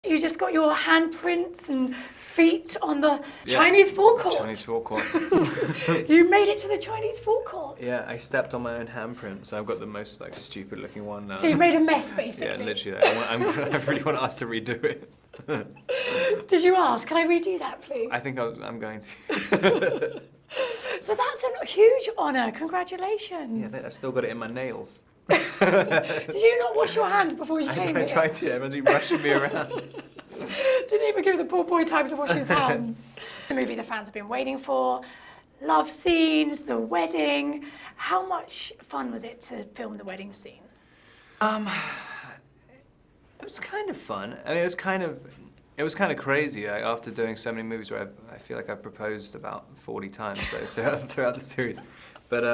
You just got your handprints and feet on the Chinese forecourt. Chinese forecourt. You made it to the Chinese forecourt. Yeah, I stepped on my own handprint, so I've got the most like stupid looking one now. So you made a mess, basically. Yeah, literally. I really want us to redo it. Did you ask? Can I redo that, please? I think I'm going to. So that's a huge honour. Congratulations. Yeah, I've still got it in my nails. Did you not wash your hands before you came here? I tried to. Everyone's been rushing me around. Didn't even give the poor boy time to wash his hands. The movie the fans have been waiting for. Love scenes, the wedding. How much fun was it to film the wedding scene? It was kind of fun. I mean, it was kind of crazy after doing so many movies where I feel like I've proposed about 40 times throughout the series. But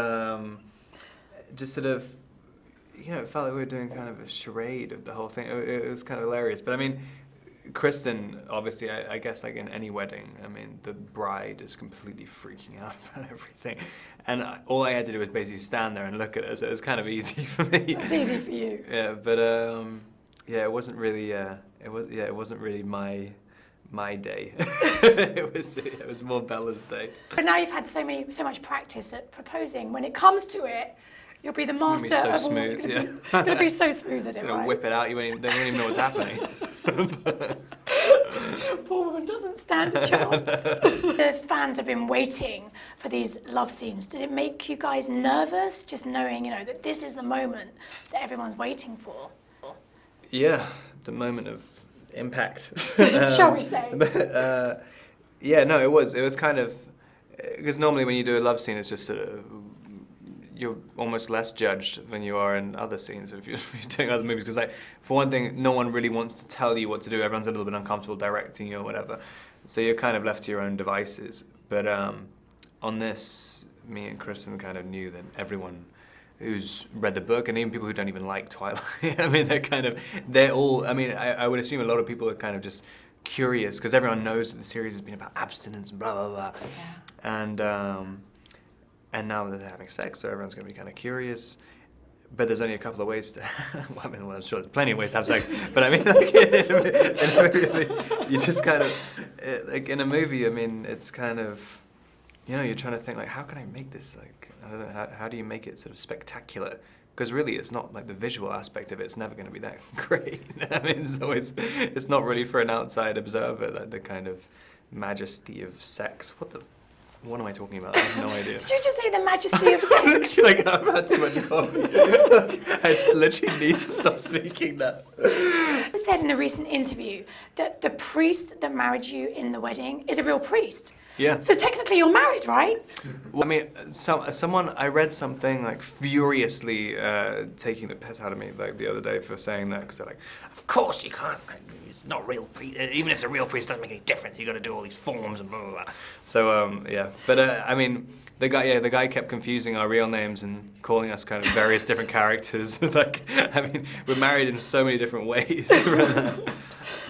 just sort of, you know, it felt like we were doing kind of a charade of the whole thing. It was kind of hilarious. But I mean, Kristen, obviously, I guess like in any wedding, I mean, the bride is completely freaking out about everything. And all I had to do was basically stand there and look at her, so it was kind of easy for me. It's easy for you. Yeah, but yeah, it wasn't really. It wasn't really my day. it was more Bella's day. But now you've had so much practice at proposing. When it comes to it, you'll be the master so of all. smooth, yeah. Gonna be so smooth at it, right? Whip it out. They won't even know what's happening. Poor woman doesn't stand a chance. The fans have been waiting for these love scenes. Did it make you guys nervous, just knowing, you know, that this is the moment that everyone's waiting for? Yeah, the moment of impact. Shall we say? Yeah, no, it was kind of, because normally when you do a love scene, it's just sort of, you're almost less judged than you are in other scenes if you're doing other movies, because like, for one thing, no one really wants to tell you what to do. Everyone's a little bit uncomfortable directing you or whatever, so you're kind of left to your own devices. But on this, me and Kristen kind of knew that everyone who's read the book, and even people who don't even like Twilight, I mean, they're all, I mean, I would assume a lot of people are kind of just curious, because everyone knows that the series has been about abstinence and blah, blah, blah. Yeah. And now that they're having sex, so everyone's going to be kind of curious. But there's only a couple of ways to, well, I mean, well, I'm sure there's plenty of ways to have sex, but I mean, like, in a movie, you just kind of, like, in a movie, I mean, it's kind of, you know, you're trying to think, like, how can I make this, like, I don't know, how do you make it sort of spectacular? Because really, it's not, like, the visual aspect of it's never going to be that great. I mean, it's not really for an outside observer, like, the kind of majesty of sex. What am I talking about? I have no idea. Did you just say the majesty of sex? I'm literally like, I've had too much coffee. I literally need to stop speaking now. You said in a recent interview that the priest that married you in the wedding is a real priest. Yeah. So technically you're married, right? Well, I mean, I read something like furiously taking the piss out of me like the other day for saying that, because they're like, of course you can't, it's not real priest, even if it's a real priest, it doesn't make any difference, you got to do all these forms and blah blah blah. So yeah, but I mean, the guy kept confusing our real names and calling us kind of various different characters. Like, I mean, we're married in so many different ways.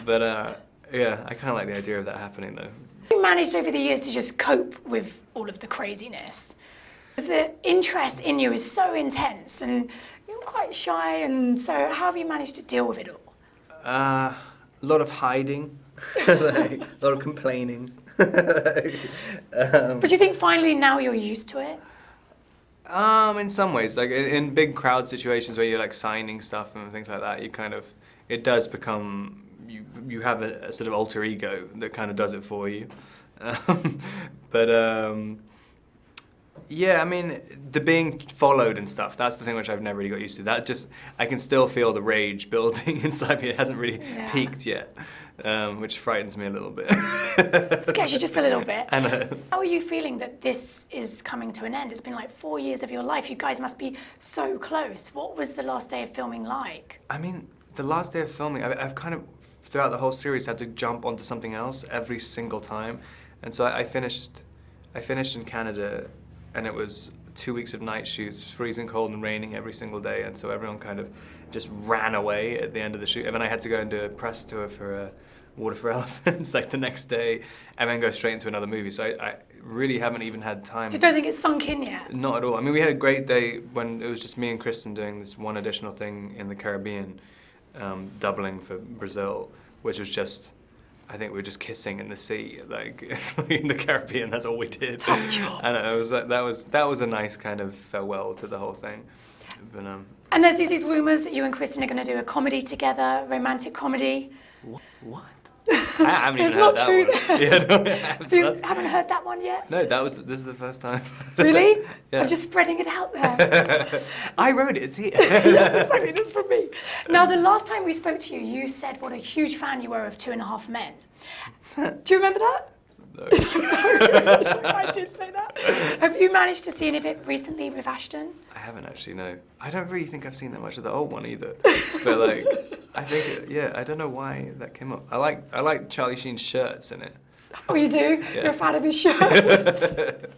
But yeah, I kind of like the idea of that happening though. You managed over the years to just cope with all of the craziness. The interest in you is so intense, and you're quite shy, and so how have you managed to deal with it all? A lot of hiding, like, a lot of complaining. But do you think finally now you're used to it? In some ways, like in big crowd situations where you're like signing stuff and things like that, it does become, you have a sort of alter ego that kind of does it for you. But yeah, I mean, the being followed and stuff, that's the thing which I've never really got used to. I can still feel the rage building inside me. It hasn't really peaked yet, which frightens me a little bit. Scares you just a little bit. I know. How are you feeling that this is coming to an end? It's been like 4 years of your life. You guys must be so close. What was the last day of filming like? I mean, the last day of filming, I've kind of, throughout the whole series, had to jump onto something else every single time. And so I finished in Canada, and it was 2 weeks of night shoots, freezing cold and raining every single day, and so everyone kind of just ran away at the end of the shoot. And then I had to go and do a press tour for Water for Elephants like the next day, and then go straight into another movie. So I really haven't even had time. So you don't think it's sunk in yet? Not at all. I mean, we had a great day when it was just me and Kristen doing this one additional thing in the Caribbean, doubling for Brazil. which was just, I think we were just kissing in the sea, like in the Caribbean. That's all we did. Tough job. And it was that was a nice kind of farewell to the whole thing. But And there's these rumours that you and Kristen are going to do a comedy together, romantic comedy. what? I haven't even It's heard not that true one. then. Yeah, no, You haven't heard that one yet? no, this is the first time. Really? Yeah. I'm just spreading it out there. I wrote it. It's here. Yes, I mean, it's from me. Now, the last time we spoke to you, you said what a huge fan you were of 2.5 Men. Do you remember that? No. I did say that. Have you managed to see any of it recently with Ashton? I haven't actually, no. I don't really think I've seen that much of the old one either. But like, I think, I don't know why that came up. I like Charlie Sheen's shirts in it. Oh, you do? Yeah. You're a fan of his shirt?